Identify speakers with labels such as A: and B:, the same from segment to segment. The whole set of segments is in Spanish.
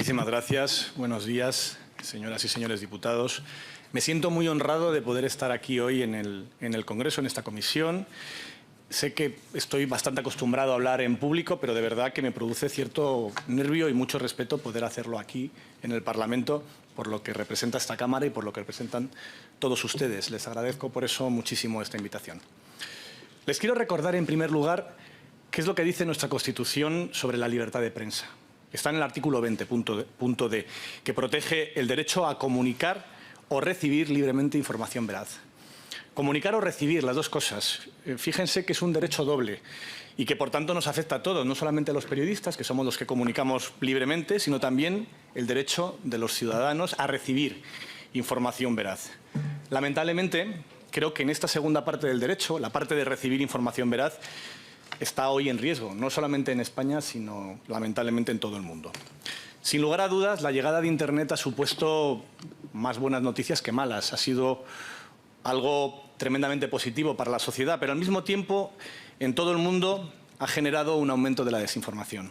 A: Muchísimas gracias. Buenos días, señoras y señores diputados. Me siento muy honrado de poder estar aquí hoy en el Congreso, en esta comisión. Sé que estoy bastante acostumbrado a hablar en público, pero de verdad que me produce cierto nervio y mucho respeto poder hacerlo aquí en el Parlamento, por lo que representa esta Cámara y por lo que representan todos ustedes. Les agradezco por eso muchísimo esta invitación. Les quiero recordar, en primer lugar, qué es lo que dice nuestra Constitución sobre la libertad de prensa. Está en el artículo 20, punto D, que protege el derecho a comunicar o recibir libremente información veraz. Comunicar o recibir, las dos cosas. Fíjense que es un derecho doble y que, por tanto, nos afecta a todos, no solamente a los periodistas, que somos los que comunicamos libremente, sino también el derecho de los ciudadanos a recibir información veraz. Lamentablemente, creo que en esta segunda parte del derecho, la parte de recibir información veraz, está hoy en riesgo, no solamente en España, sino lamentablemente en todo el mundo. Sin lugar a dudas, la llegada de Internet ha supuesto más buenas noticias que malas. Ha sido algo tremendamente positivo para la sociedad, pero al mismo tiempo, en todo el mundo, ha generado un aumento de la desinformación.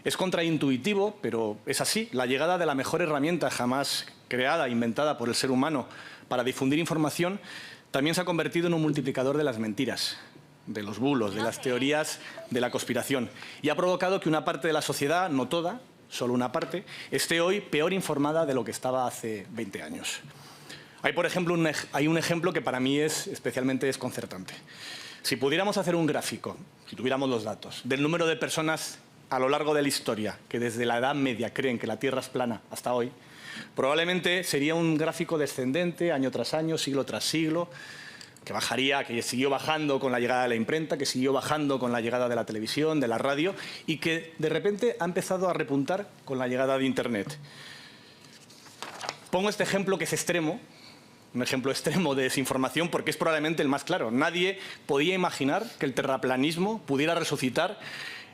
A: Es contraintuitivo, pero es así. La llegada de la mejor herramienta jamás creada, inventada por el ser humano para difundir información, también se ha convertido en un multiplicador de las mentiras, de los bulos, de las teorías de la conspiración, y ha provocado que una parte de la sociedad, no toda, solo una parte, esté hoy peor informada de lo que estaba hace 20 años. Hay, por ejemplo, un ejemplo que para mí es especialmente desconcertante. Si pudiéramos hacer un gráfico, si tuviéramos los datos, del número de personas a lo largo de la historia que desde la Edad Media creen que la Tierra es plana hasta hoy, probablemente sería un gráfico descendente año tras año, siglo tras siglo, que bajaría, que siguió bajando con la llegada de la imprenta, que siguió bajando con la llegada de la televisión, de la radio, y que de repente ha empezado a repuntar con la llegada de Internet. Pongo este ejemplo que es extremo, un ejemplo extremo de desinformación, porque es probablemente el más claro. Nadie podía imaginar que el terraplanismo pudiera resucitar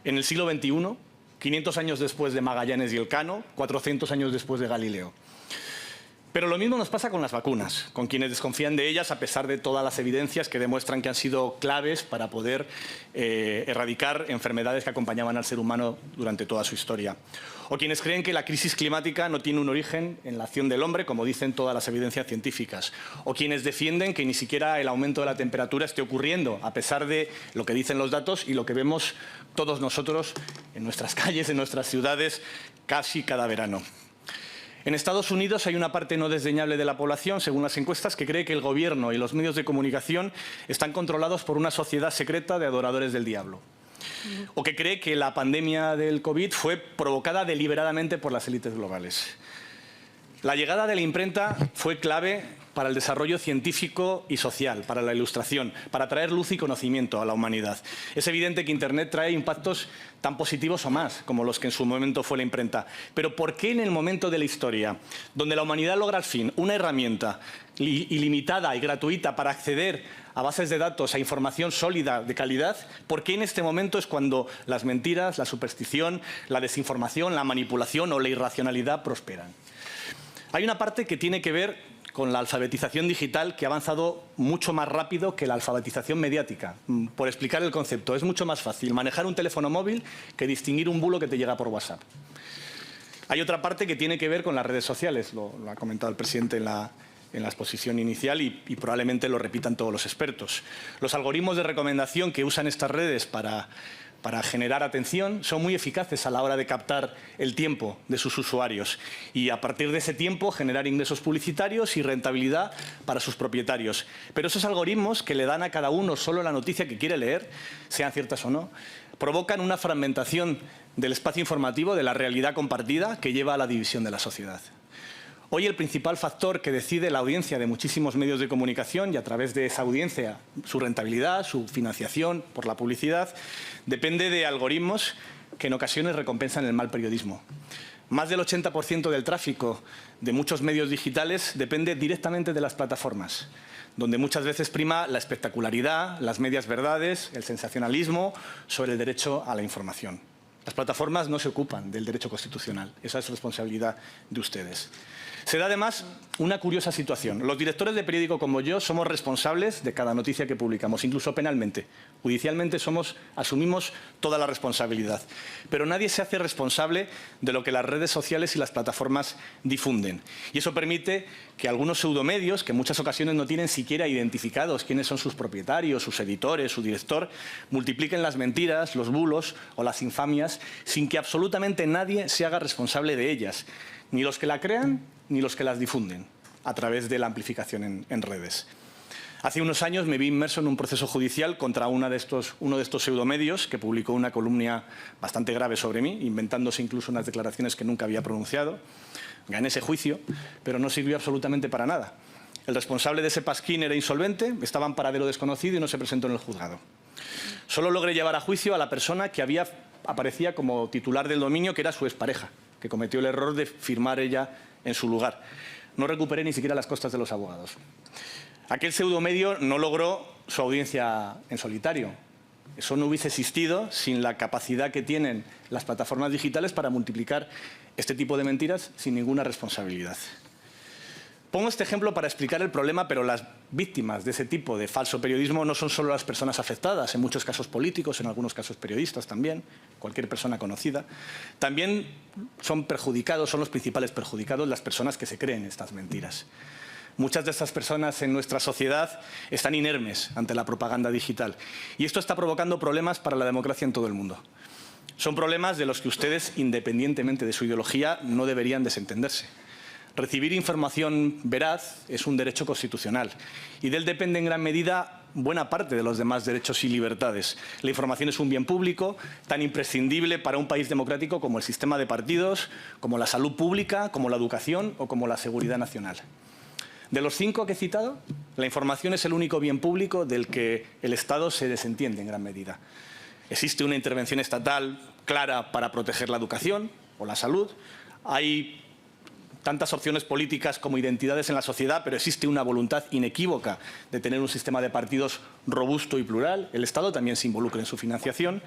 A: en el siglo XXI, 500 años después de Magallanes y Elcano, 400 años después de Galileo. Pero lo mismo nos pasa con las vacunas, con quienes desconfían de ellas a pesar de todas las evidencias que demuestran que han sido claves para poder erradicar enfermedades que acompañaban al ser humano durante toda su historia. O quienes creen que la crisis climática no tiene un origen en la acción del hombre, como dicen todas las evidencias científicas. O quienes defienden que ni siquiera el aumento de la temperatura esté ocurriendo, a pesar de lo que dicen los datos y lo que vemos todos nosotros en nuestras calles, en nuestras ciudades, casi cada verano. En Estados Unidos hay una parte no desdeñable de la población, según las encuestas, que cree que el gobierno y los medios de comunicación están controlados por una sociedad secreta de adoradores del diablo. O que cree que la pandemia del COVID fue provocada deliberadamente por las élites globales. La llegada de la imprenta fue clave para el desarrollo científico y social, para la ilustración, para traer luz y conocimiento a la humanidad. Es evidente que Internet trae impactos tan positivos o más, como los que en su momento fue la imprenta. Pero ¿por qué en el momento de la historia, donde la humanidad logra al fin una herramienta ilimitada y gratuita para acceder a bases de datos, a información sólida, de calidad, por qué en este momento es cuando las mentiras, la superstición, la desinformación, la manipulación o la irracionalidad prosperan? Hay una parte que tiene que ver con la alfabetización digital, que ha avanzado mucho más rápido que la alfabetización mediática. Por explicar el concepto, es mucho más fácil manejar un teléfono móvil que distinguir un bulo que te llega por WhatsApp. Hay otra parte que tiene que ver con las redes sociales, lo ha comentado el presidente en la exposición inicial y probablemente lo repitan todos los expertos. Los algoritmos de recomendación que usan estas redes para generar atención son muy eficaces a la hora de captar el tiempo de sus usuarios y a partir de ese tiempo generar ingresos publicitarios y rentabilidad para sus propietarios. Pero esos algoritmos que le dan a cada uno solo la noticia que quiere leer, sean ciertas o no, provocan una fragmentación del espacio informativo, de la realidad compartida, que lleva a la división de la sociedad. Hoy el principal factor que decide la audiencia de muchísimos medios de comunicación y a través de esa audiencia su rentabilidad, su financiación por la publicidad, depende de algoritmos que en ocasiones recompensan el mal periodismo. Más del 80% del tráfico de muchos medios digitales depende directamente de las plataformas, donde muchas veces prima la espectacularidad, las medias verdades, el sensacionalismo sobre el derecho a la información. Las plataformas no se ocupan del derecho constitucional. Esa es responsabilidad de ustedes. Se da además una curiosa situación. Los directores de periódico como yo somos responsables de cada noticia que publicamos, incluso penalmente. Judicialmente asumimos toda la responsabilidad. Pero nadie se hace responsable de lo que las redes sociales y las plataformas difunden. Y eso permite que algunos pseudomedios, que en muchas ocasiones no tienen siquiera identificados quiénes son sus propietarios, sus editores, su director, multipliquen las mentiras, los bulos o las infamias sin que absolutamente nadie se haga responsable de ellas. Ni los que la crean, ni los que las difunden a través de la amplificación en redes. Hace unos años me vi inmerso en un proceso judicial contra uno de estos pseudomedios que publicó una columna bastante grave sobre mí, inventándose incluso unas declaraciones que nunca había pronunciado. Gané ese juicio, pero no sirvió absolutamente para nada. El responsable de ese pasquín era insolvente, estaba en paradero desconocido y no se presentó en el juzgado. Solo logré llevar a juicio a la persona que aparecía como titular del dominio, que era su expareja, que cometió el error de firmar ella en su lugar. No recuperé ni siquiera las costas de los abogados. Aquel pseudomedio no logró su audiencia en solitario. Eso no hubiese existido sin la capacidad que tienen las plataformas digitales para multiplicar este tipo de mentiras sin ninguna responsabilidad. Pongo este ejemplo para explicar el problema, pero las víctimas de ese tipo de falso periodismo no son solo las personas afectadas, en muchos casos políticos, en algunos casos periodistas también, cualquier persona conocida. También son los principales perjudicados las personas que se creen estas mentiras. Muchas de estas personas en nuestra sociedad están inermes ante la propaganda digital y esto está provocando problemas para la democracia en todo el mundo. Son problemas de los que ustedes, independientemente de su ideología, no deberían desentenderse. Recibir información veraz es un derecho constitucional y de él depende en gran medida buena parte de los demás derechos y libertades. La información es un bien público tan imprescindible para un país democrático como el sistema de partidos, como la salud pública, como la educación o como la seguridad nacional. De los 5 que he citado, la información es el único bien público del que el Estado se desentiende en gran medida. Existe una intervención estatal clara para proteger la educación o la salud. Hay tantas opciones políticas como identidades en la sociedad, pero existe una voluntad inequívoca de tener un sistema de partidos robusto y plural. El Estado también se involucra en su financiación.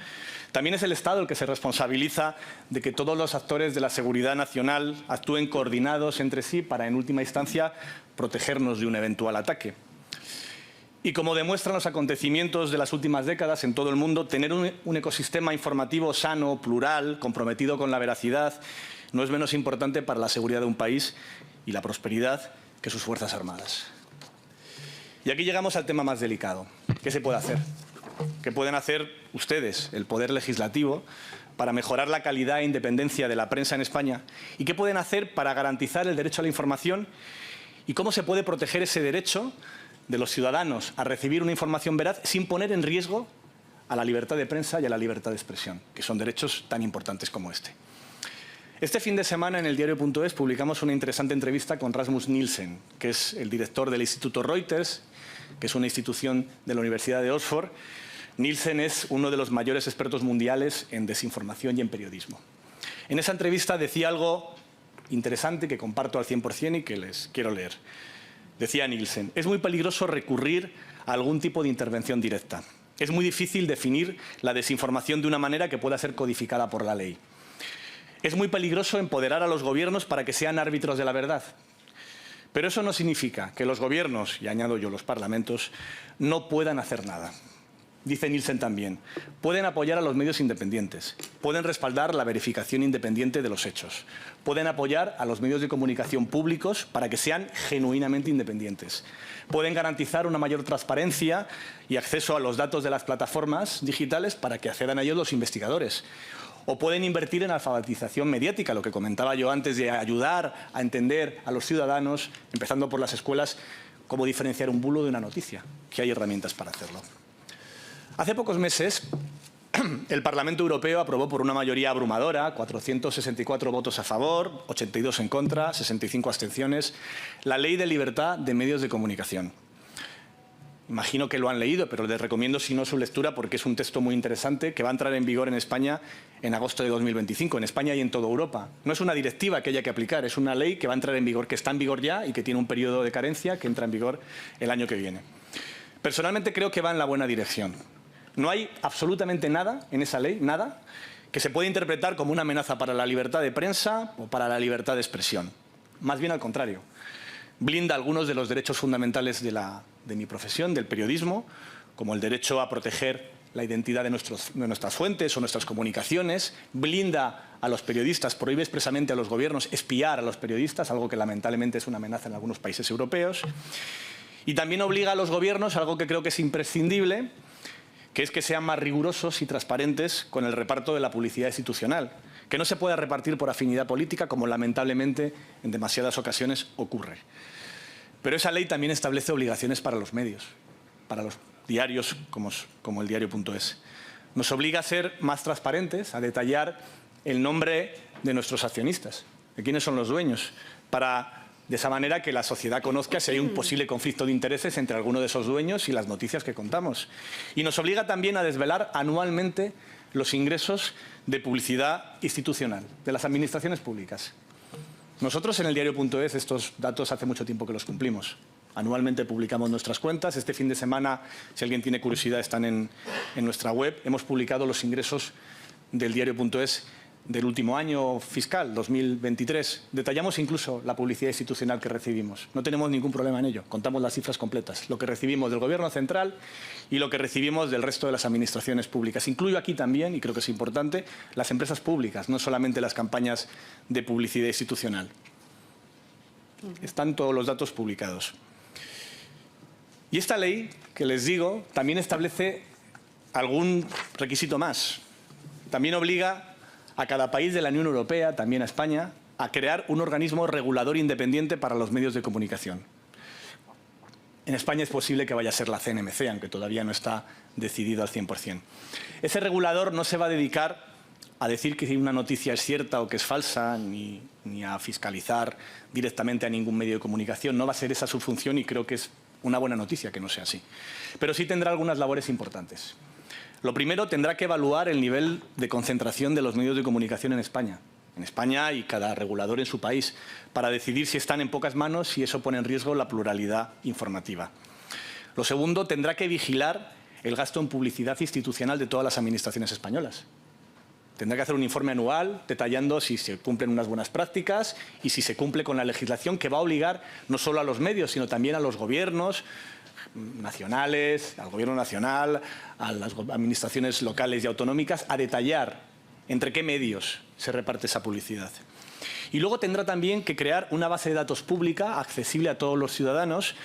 A: También es el Estado el que se responsabiliza de que todos los actores de la seguridad nacional actúen coordinados entre sí para, en última instancia, protegernos de un eventual ataque. Y como demuestran los acontecimientos de las últimas décadas en todo el mundo, tener un ecosistema informativo sano, plural, comprometido con la veracidad, no es menos importante para la seguridad de un país y la prosperidad que sus Fuerzas Armadas. Y aquí llegamos al tema más delicado. ¿Qué se puede hacer? ¿Qué pueden hacer ustedes, el Poder Legislativo, para mejorar la calidad e independencia de la prensa en España? ¿Y qué pueden hacer para garantizar el derecho a la información? ¿Y cómo se puede proteger ese derecho de los ciudadanos a recibir una información veraz sin poner en riesgo a la libertad de prensa y a la libertad de expresión, que son derechos tan importantes como este? Este fin de semana en el diario.es publicamos una interesante entrevista con Rasmus Nielsen, que es el director del Instituto Reuters, que es una institución de la Universidad de Oxford. Nielsen es uno de los mayores expertos mundiales en desinformación y en periodismo. En esa entrevista decía algo interesante que comparto al 100% y que les quiero leer. Decía Nielsen: es muy peligroso recurrir a algún tipo de intervención directa. Es muy difícil definir la desinformación de una manera que pueda ser codificada por la ley. Es muy peligroso empoderar a los gobiernos para que sean árbitros de la verdad. Pero eso no significa que los gobiernos, y añado yo los parlamentos, no puedan hacer nada. Dice Nielsen también, pueden apoyar a los medios independientes, pueden respaldar la verificación independiente de los hechos, pueden apoyar a los medios de comunicación públicos para que sean genuinamente independientes, pueden garantizar una mayor transparencia y acceso a los datos de las plataformas digitales para que accedan a ellos los investigadores. O pueden invertir en alfabetización mediática, lo que comentaba yo antes, de ayudar a entender a los ciudadanos, empezando por las escuelas, cómo diferenciar un bulo de una noticia, que hay herramientas para hacerlo. Hace pocos meses, el Parlamento Europeo aprobó por una mayoría abrumadora, 464 votos a favor, 82 en contra, 65 abstenciones, la Ley de Libertad de Medios de Comunicación. Imagino que lo han leído, pero les recomiendo si no su lectura porque es un texto muy interesante que va a entrar en vigor en España en agosto de 2025, en España y en toda Europa. No es una directiva que haya que aplicar, es una ley que va a entrar en vigor, que está en vigor ya y que tiene un periodo de carencia que entra en vigor el año que viene. Personalmente creo que va en la buena dirección. No hay absolutamente nada en esa ley, nada, que se puede interpretar como una amenaza para la libertad de prensa o para la libertad de expresión. Más bien al contrario. Blinda algunos de los derechos fundamentales de mi profesión, del periodismo, como el derecho a proteger la identidad de nuestras fuentes o nuestras comunicaciones, blinda a los periodistas, prohíbe expresamente a los gobiernos espiar a los periodistas, algo que lamentablemente es una amenaza en algunos países europeos, y también obliga a los gobiernos, algo que creo que es imprescindible, que es que sean más rigurosos y transparentes con el reparto de la publicidad institucional, que no se pueda repartir por afinidad política, como lamentablemente en demasiadas ocasiones ocurre. Pero esa ley también establece obligaciones para los medios, para los diarios como el diario.es. Nos obliga a ser más transparentes, a detallar el nombre de nuestros accionistas, de quiénes son los dueños, para de esa manera que la sociedad conozca si hay un posible conflicto de intereses entre alguno de esos dueños y las noticias que contamos. Y nos obliga también a desvelar anualmente los ingresos de publicidad institucional de las administraciones públicas. Nosotros en el diario.es estos datos hace mucho tiempo que los cumplimos. Anualmente publicamos nuestras cuentas. Este fin de semana, si alguien tiene curiosidad, están en nuestra web. Hemos publicado los ingresos del diario.es del último año fiscal, 2023. Detallamos incluso la publicidad institucional que recibimos. No tenemos ningún problema en ello. Contamos las cifras completas. Lo que recibimos del Gobierno central y lo que recibimos del resto de las administraciones públicas. Incluyo aquí también, y creo que es importante, las empresas públicas, no solamente las campañas de publicidad institucional. Están todos los datos publicados. Y esta ley, que les digo, también establece algún requisito más. También obliga a cada país de la Unión Europea, también a España, a crear un organismo regulador independiente para los medios de comunicación. En España es posible que vaya a ser la CNMC, aunque todavía no está decidido al 100%. Ese regulador no se va a dedicar a decir que una noticia es cierta o que es falsa, ni a fiscalizar directamente a ningún medio de comunicación. No va a ser esa su función y creo que es una buena noticia que no sea así. Pero sí tendrá algunas labores importantes. Lo primero, tendrá que evaluar el nivel de concentración de los medios de comunicación en España. En España y cada regulador en su país, para decidir si están en pocas manos y eso pone en riesgo la pluralidad informativa. Lo segundo, tendrá que vigilar el gasto en publicidad institucional de todas las administraciones españolas. Tendrá que hacer un informe anual detallando si se cumplen unas buenas prácticas y si se cumple con la legislación que va a obligar no solo a los medios, sino también a los gobiernos nacionales, al Gobierno nacional, a las administraciones locales y autonómicas, a detallar entre qué medios se reparte esa publicidad. Y luego tendrá también que crear una base de datos pública accesible a todos los ciudadanos,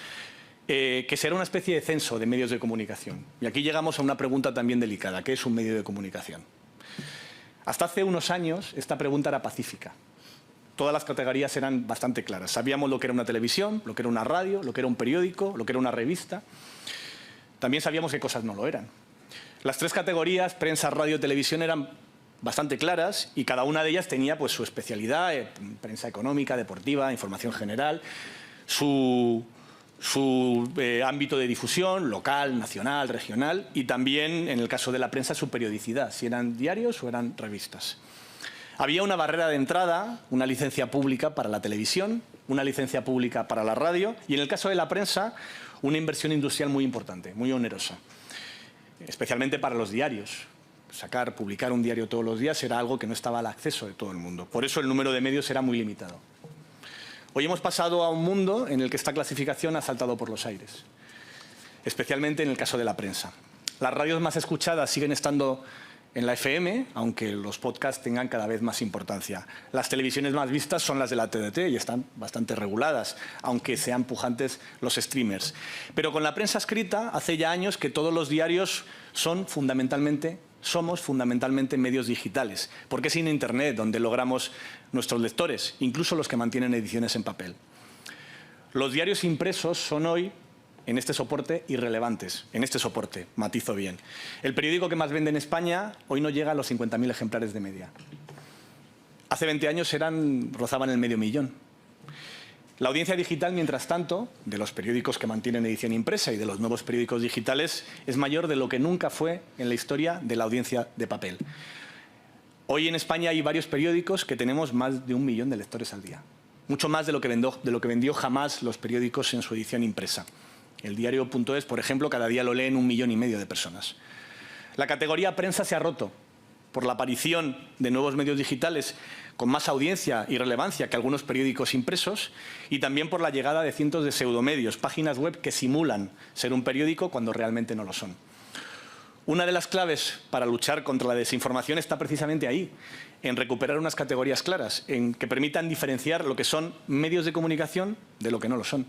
A: que será una especie de censo de medios de comunicación. Y aquí llegamos a una pregunta también delicada: ¿qué es un medio de comunicación? Hasta hace unos años esta pregunta era pacífica. Todas las categorías eran bastante claras. Sabíamos lo que era una televisión, lo que era una radio, lo que era un periódico, lo que era una revista. También sabíamos qué cosas no lo eran. Las tres categorías, prensa, radio, televisión, eran bastante claras y cada una de ellas tenía pues, su especialidad, prensa económica, deportiva, información general, su ámbito de difusión, local, nacional, regional, y también, en el caso de la prensa, su periodicidad, si eran diarios o eran revistas. Había una barrera de entrada, una licencia pública para la televisión, una licencia pública para la radio y, en el caso de la prensa, una inversión industrial muy importante, muy onerosa, especialmente para los diarios. Publicar un diario todos los días era algo que no estaba al acceso de todo el mundo. Por eso el número de medios era muy limitado. Hoy hemos pasado a un mundo en el que esta clasificación ha saltado por los aires, especialmente en el caso de la prensa. Las radios más escuchadas siguen estando en la FM, aunque los podcasts tengan cada vez más importancia. Las televisiones más vistas son las de la TDT y están bastante reguladas, aunque sean pujantes los streamers. Pero con la prensa escrita, hace ya años que todos los diarios somos fundamentalmente medios digitales, porque es en Internet donde logramos nuestros lectores, incluso los que mantienen ediciones en papel. Los diarios impresos son hoy, en este soporte, irrelevantes. En este soporte, matizo bien. El periódico que más vende en España hoy no llega a los 50.000 ejemplares de media. Hace 20 años rozaban el 500.000. La audiencia digital, mientras tanto, de los periódicos que mantienen edición impresa y de los nuevos periódicos digitales, es mayor de lo que nunca fue en la historia de la audiencia de papel. Hoy en España hay varios periódicos que tenemos más de 1 millón de lectores al día. Mucho más de lo que vendió jamás los periódicos en su edición impresa. El diario.es, por ejemplo, cada día lo leen 1,5 millones de personas. La categoría prensa se ha roto. por la aparición de nuevos medios digitales con más audiencia y relevancia que algunos periódicos impresos, y también por la llegada de cientos de pseudomedios, páginas web que simulan ser un periódico cuando realmente no lo son. Una de las claves para luchar contra la desinformación está precisamente ahí, en recuperar unas categorías claras, en que permitan diferenciar lo que son medios de comunicación de lo que no lo son.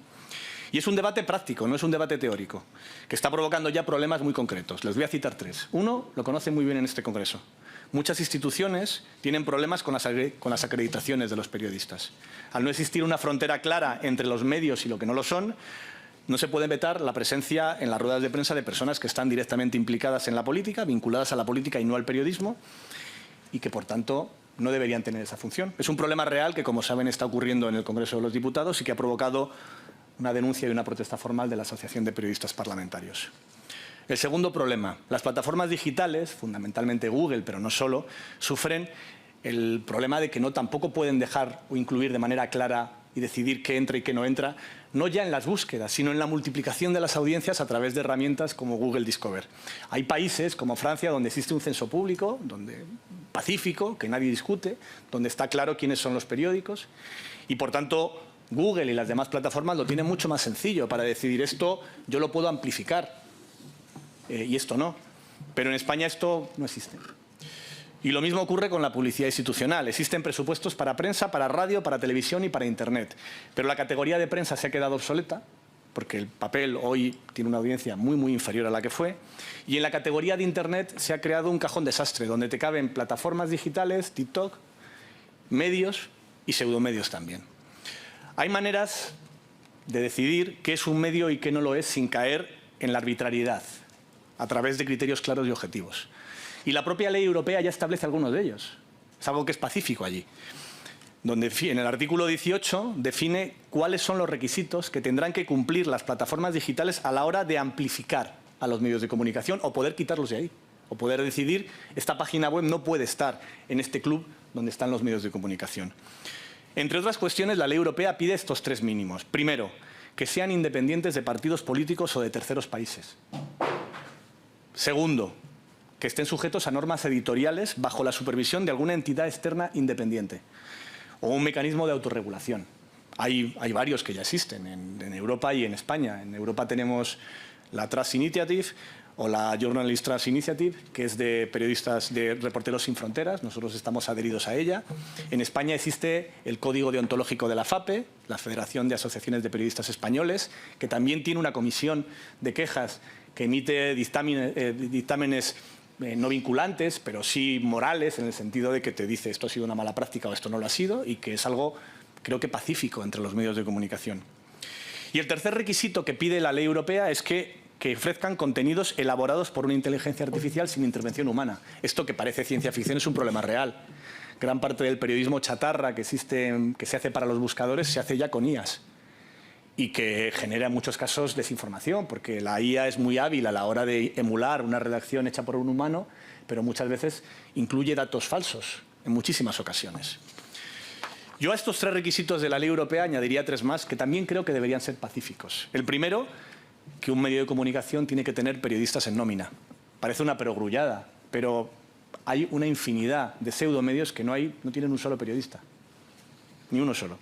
A: Y es un debate práctico, no es un debate teórico, que está provocando ya problemas muy concretos. Les voy a citar tres. Uno, lo conocen muy bien en este congreso. Muchas instituciones tienen problemas con las acreditaciones de los periodistas. Al no existir una frontera clara entre los medios y lo que no lo son, no se puede vetar la presencia en las ruedas de prensa de personas que están directamente implicadas en la política, vinculadas a la política y no al periodismo, y que, por tanto, no deberían tener esa función. Es un problema real que, como saben, está ocurriendo en el Congreso de los Diputados y que ha provocado una denuncia y una protesta formal de la Asociación de Periodistas Parlamentarios. El segundo problema, las plataformas digitales, fundamentalmente Google, pero no solo, sufren el problema de que tampoco pueden dejar o incluir de manera clara y decidir qué entra y qué no entra, no ya en las búsquedas, sino en la multiplicación de las audiencias a través de herramientas como Google Discover. Hay países como Francia donde existe un censo público, pacífico, que nadie discute, donde está claro quiénes son los periódicos y, por tanto, Google y las demás plataformas lo tienen mucho más sencillo para decidir esto yo lo puedo amplificar y esto no. Pero en España esto no existe. Y lo mismo ocurre con la publicidad institucional. Existen presupuestos para prensa, para radio, para televisión y para Internet. Pero la categoría de prensa se ha quedado obsoleta porque el papel hoy tiene una audiencia muy, muy inferior a la que fue. Y en la categoría de Internet se ha creado un cajón desastre donde te caben plataformas digitales, TikTok, medios y pseudomedios también. Hay maneras de decidir qué es un medio y qué no lo es sin caer en la arbitrariedad, a través de criterios claros y objetivos. Y la propia ley europea ya establece algunos de ellos. Es algo que es pacífico allí. Donde en el artículo 18 define cuáles son los requisitos que tendrán que cumplir las plataformas digitales a la hora de amplificar a los medios de comunicación o poder quitarlos de ahí. O poder decidir, esta página web no puede estar en este club donde están los medios de comunicación. Entre otras cuestiones, la ley europea pide estos tres mínimos. Primero, que sean independientes de partidos políticos o de terceros países. Segundo, que estén sujetos a normas editoriales bajo la supervisión de alguna entidad externa independiente o un mecanismo de autorregulación. Hay varios que ya existen en Europa y en España. En Europa tenemos la Trust Initiative o la Journalist Trust Initiative, que es de periodistas de Reporteros Sin Fronteras. Nosotros estamos adheridos a ella. En España existe el Código Deontológico de la FAPE, la Federación de Asociaciones de Periodistas Españoles, que también tiene una comisión de quejas que emite dictámenes no vinculantes, pero sí morales, en el sentido de que te dice esto ha sido una mala práctica o esto no lo ha sido, y que es algo, creo que pacífico entre los medios de comunicación. Y el tercer requisito que pide la ley europea es que ofrezcan contenidos elaborados por una inteligencia artificial sin intervención humana. Esto, que parece ciencia ficción, es un problema real. Gran parte del periodismo chatarra que se hace para los buscadores se hace ya con IAs. Y que genera en muchos casos desinformación, porque la IA es muy hábil a la hora de emular una redacción hecha por un humano, pero muchas veces incluye datos falsos, en muchísimas ocasiones. Yo a estos tres requisitos de la ley europea añadiría tres más que también creo que deberían ser pacíficos. El primero, que un medio de comunicación tiene que tener periodistas en nómina. Parece una perogrullada, pero hay una infinidad de pseudomedios que no tienen un solo periodista, ni uno solo.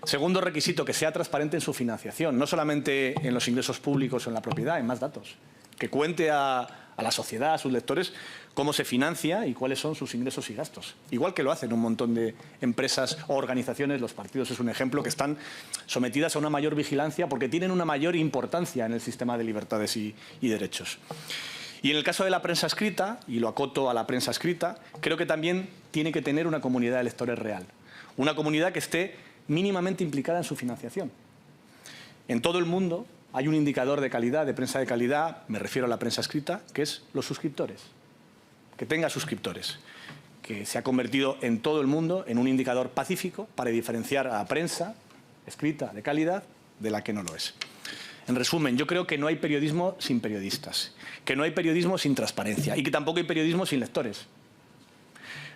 A: Segundo requisito, que sea transparente en su financiación, no solamente en los ingresos públicos o en la propiedad, en más datos. Que cuente a la sociedad, a sus lectores, cómo se financia y cuáles son sus ingresos y gastos. Igual que lo hacen un montón de empresas o organizaciones, los partidos es un ejemplo, que están sometidas a una mayor vigilancia porque tienen una mayor importancia en el sistema de libertades y derechos. Y en el caso de la prensa escrita, y lo acoto a la prensa escrita, creo que también tiene que tener una comunidad de lectores real. Una comunidad que esté mínimamente implicada en su financiación. En todo el mundo hay un indicador de calidad, de prensa de calidad, me refiero a la prensa escrita, que es los suscriptores. Que tenga suscriptores. Que se ha convertido en todo el mundo en un indicador pacífico para diferenciar a la prensa escrita de calidad de la que no lo es. En resumen, yo creo que no hay periodismo sin periodistas, que no hay periodismo sin transparencia y que tampoco hay periodismo sin lectores.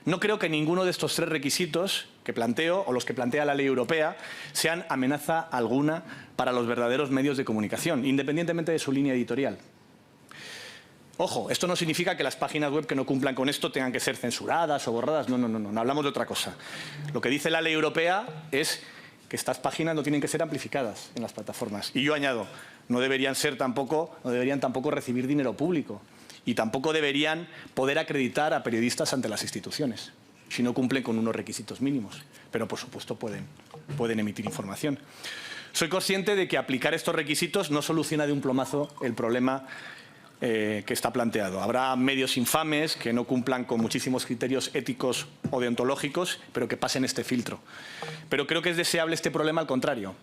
A: No creo que ninguno de estos tres requisitos que planteo, o los que plantea la ley europea, sean amenaza alguna para los verdaderos medios de comunicación, independientemente de su línea editorial. Ojo, esto no significa que las páginas web que no cumplan con esto tengan que ser censuradas o borradas. No hablamos de otra cosa. Lo que dice la ley europea es que estas páginas no tienen que ser amplificadas en las plataformas. Y yo añado, no deberían tampoco recibir dinero público y tampoco deberían poder acreditar a periodistas ante las instituciones si no cumplen con unos requisitos mínimos. Pero, por supuesto, pueden emitir información. Soy consciente de que aplicar estos requisitos no soluciona de un plumazo el problema que está planteado. Habrá medios infames que no cumplan con muchísimos criterios éticos o deontológicos, pero que pasen este filtro. Pero creo que es deseable este problema al contrario.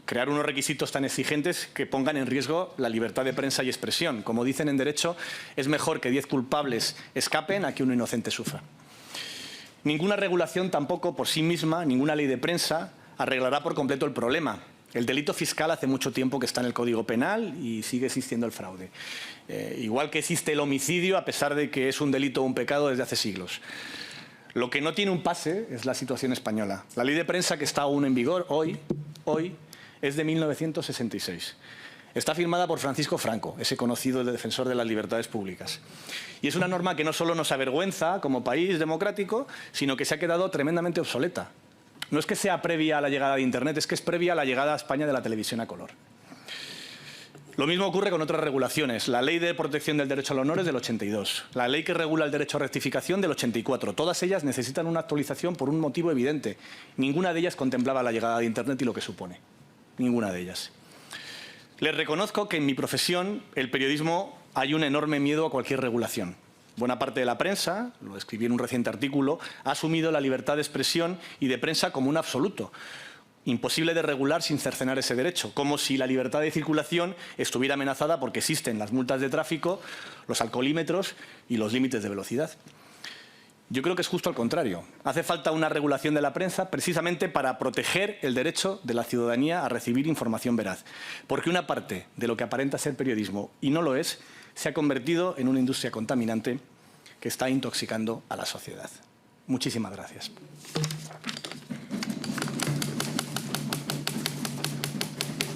A: Crear unos requisitos tan exigentes que pongan en riesgo la libertad de prensa y expresión. Como dicen en Derecho, es mejor que 10 culpables escapen a que un inocente sufra. Ninguna regulación tampoco por sí misma, ninguna ley de prensa, arreglará por completo el problema. El delito fiscal hace mucho tiempo que está en el Código Penal y sigue existiendo el fraude. Igual que existe el homicidio, a pesar de que es un delito o un pecado desde hace siglos. Lo que no tiene un pase es la situación española. La ley de prensa que está aún en vigor hoy es de 1966. Está firmada por Francisco Franco, ese conocido defensor de las libertades públicas. Y es una norma que no solo nos avergüenza como país democrático, sino que se ha quedado tremendamente obsoleta. No es que sea previa a la llegada de Internet, es que es previa a la llegada a España de la televisión a color. Lo mismo ocurre con otras regulaciones. La Ley de Protección del Derecho al Honor es del 82. La ley que regula el derecho a rectificación del 84. Todas ellas necesitan una actualización por un motivo evidente. Ninguna de ellas contemplaba la llegada de Internet y lo que supone. Ninguna de ellas. Les reconozco que en mi profesión, el periodismo, hay un enorme miedo a cualquier regulación. Buena parte de la prensa, lo escribí en un reciente artículo, ha asumido la libertad de expresión y de prensa como un absoluto, imposible de regular sin cercenar ese derecho, como si la libertad de circulación estuviera amenazada porque existen las multas de tráfico, los alcoholímetros y los límites de velocidad. Yo creo que es justo al contrario. Hace falta una regulación de la prensa precisamente para proteger el derecho de la ciudadanía a recibir información veraz, porque una parte de lo que aparenta ser periodismo y no lo es, se ha convertido en una industria contaminante que está intoxicando a la sociedad. Muchísimas gracias.